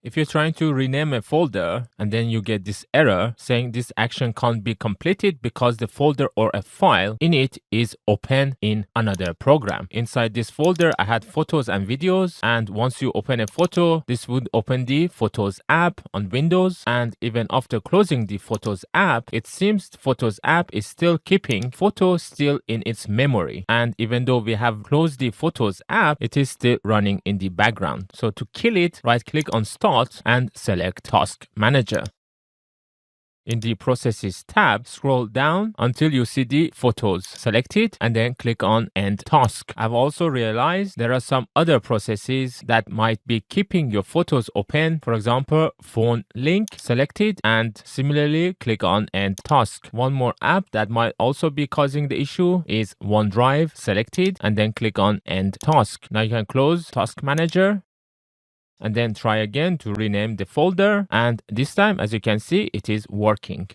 If you're trying to rename a folder and then you get this error saying this action can't be completed because the folder or a file in it is open in another program. Inside this folder, I had photos and videos, and once you open a photo, this would open the Photos app on Windows, and even after closing the Photos app, it seems the Photos app is still keeping photos still in its memory. And even though we have closed the Photos app, it is still running in the background. So to kill it, right click on Start and select Task Manager. In the Processes tab, scroll down until you see the photos. Select it and then click on End Task. I've also realized there are some other processes that might be keeping your photos open. For example, phone link. Select it and similarly click on End Task. One more app that might also be causing the issue is OneDrive. Select it and then click on End Task. Now you can close Task Manager and then try again to rename the folder, and this time, as you can see, it is working.